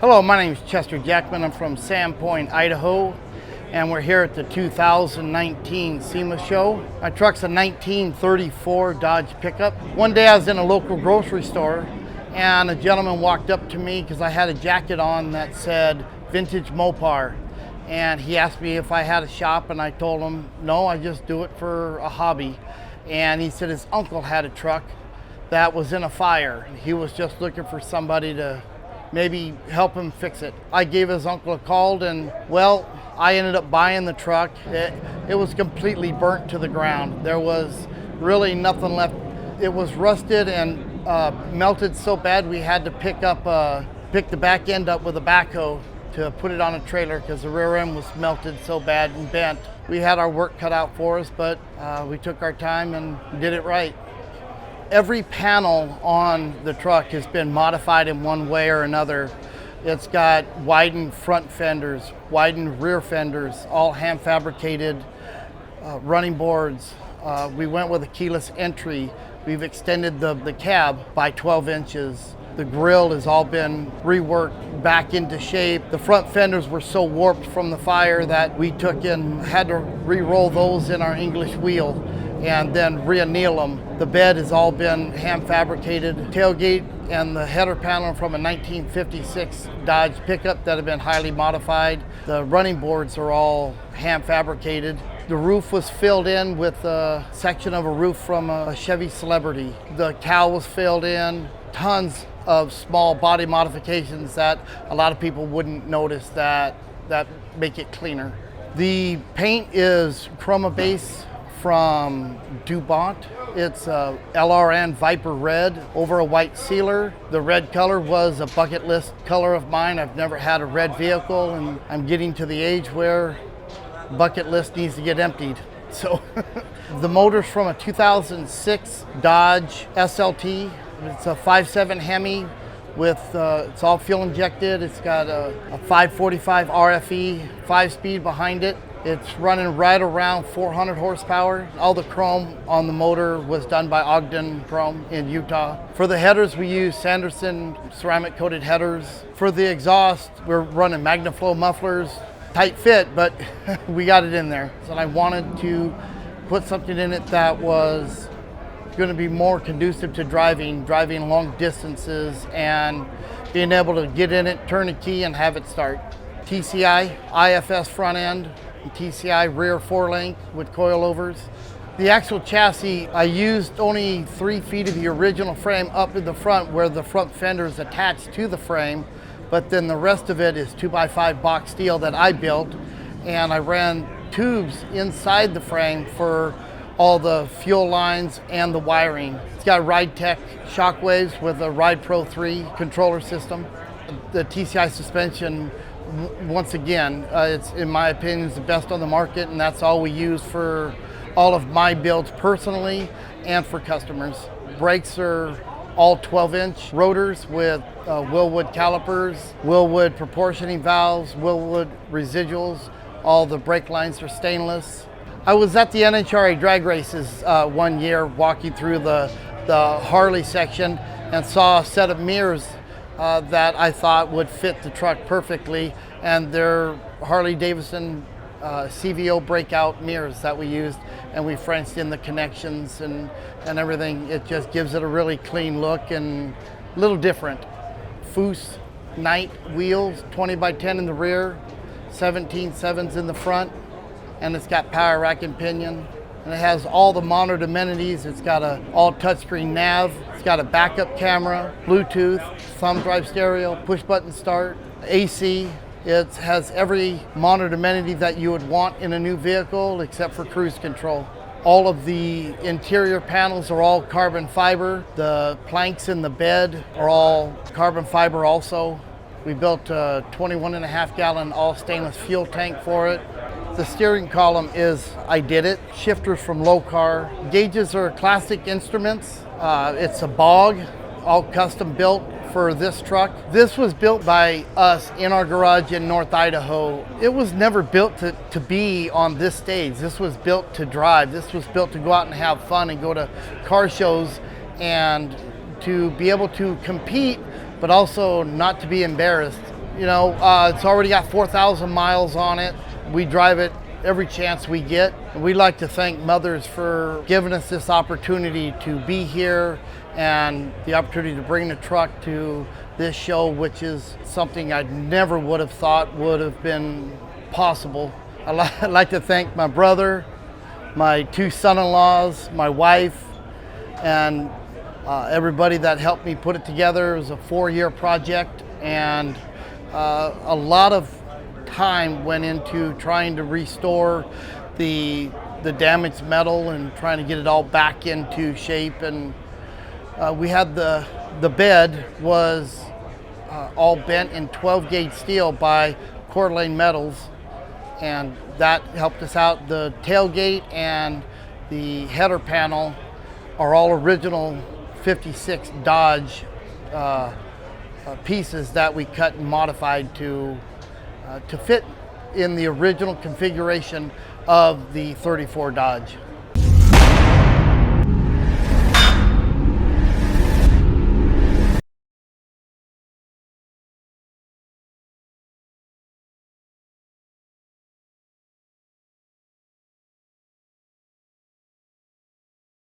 Hello, my name is Chester Jackman. I'm from Sandpoint, Idaho, and we're here at the 2019 SEMA show. My truck's a 1934 Dodge pickup. One day I was in a local grocery store and a gentleman walked up to me because I had a jacket on that said Vintage Mopar. And he asked me if I had a shop, and I told him, no, I just do it for a hobby. And he said his uncle had a truck that was in a fire. He was just looking for somebody to maybe help him fix it. I gave his uncle a call, and well, I ended up buying the truck. It was completely burnt to the ground. There was really nothing left. It was rusted and melted so bad we had to pick the back end up with a backhoe to put it on a trailer because the rear end was melted so bad and bent. We had our work cut out for us, but we took our time and did it right. Every panel on the truck has been modified in one way or another. It's got widened front fenders, widened rear fenders, all hand fabricated running boards. We went with a keyless entry. We've extended the cab by 12 inches. The grille has all been reworked back into shape. The front fenders were so warped from the fire that we had to re-roll those in our English wheel and then re-anneal them. The bed has all been hand fabricated. Tailgate and the header panel from a 1956 Dodge pickup that have been highly modified. The running boards are all hand fabricated. The roof was filled in with a section of a roof from a Chevy Celebrity. The cowl was filled in. Tons of small body modifications that a lot of people wouldn't notice that make it cleaner. The paint is Chroma Base from DuPont. It's a LRN Viper Red over a white sealer. The red color was a bucket list color of mine. I've never had a red vehicle, and I'm getting to the age where bucket list needs to get emptied. So the motor's from a 2006 Dodge SLT. It's a 5.7 Hemi with, it's all fuel injected. It's got a 545 RFE 5-speed behind it. It's running right around 400 horsepower. All the chrome on the motor was done by Ogden Chrome in Utah. For the headers, we use Sanderson ceramic coated headers. For the exhaust, we're running MagnaFlow mufflers. Tight fit, but we got it in there. So I wanted to put something in it that was going to be more conducive to driving long distances and being able to get in it, turn a key, and have it start. TCI IFS front end, and TCI rear 4-link with coilovers. The actual chassis, I used only 3 feet of the original frame up in the front where the front fender is attached to the frame, but then the rest of it is 2x5 box steel that I built, and I ran tubes inside the frame for all the fuel lines and the wiring. It's got RideTech shockwaves with a Ride Pro 3 controller system. The TCI suspension, once again, it's, in my opinion, is the best on the market, and that's all we use for all of my builds personally and for customers. Brakes are all 12-inch rotors with Willwood calipers, Willwood proportioning valves, Willwood residuals. All the brake lines are stainless. I was at the NHRA drag races one year walking through the Harley section and saw a set of mirrors that I thought would fit the truck perfectly, and they're Harley Davidson CVO breakout mirrors that we used, and we Frenched in the connections and everything. It just gives it a really clean look and a little different. Foose Knight wheels, 20x10 in the rear, 17.7s in the front, and it's got power rack and pinion, and it has all the monitored amenities. It's got a all touchscreen nav, it's got a backup camera, Bluetooth, thumb drive stereo, push button start, AC. It has every monitored amenity that you would want in a new vehicle except for cruise control. All of the interior panels are all carbon fiber. The planks in the bed are all carbon fiber also. We built a 21.5 gallon all stainless fuel tank for it. The steering column is I Did It. Shifters from Low Car. Gauges are classic instruments. It's a Bog, all custom built for this truck. This was built by us in our garage in North Idaho. It was never built to be on this stage. This was built to drive. This was built to go out and have fun and go to car shows and to be able to compete, but also not to be embarrassed It's already got 4,000 miles on it. We drive it every chance we get. We'd like to thank Mothers for giving us this opportunity to be here and the opportunity to bring the truck to this show, which is something I never would have thought would have been possible. I'd like to thank my brother, my two son-in-laws, my wife, and everybody that helped me put it together. It was a 4-year project, and a lot of time went into trying to restore the damaged metal and trying to get it all back into shape. And we had the bed was all bent in 12-gauge steel by Coeur d'Alene Metals, and that helped us out. The tailgate and the header panel are all original 56 Dodge pieces that we cut and modified to fit in the original configuration of the 34 Dodge.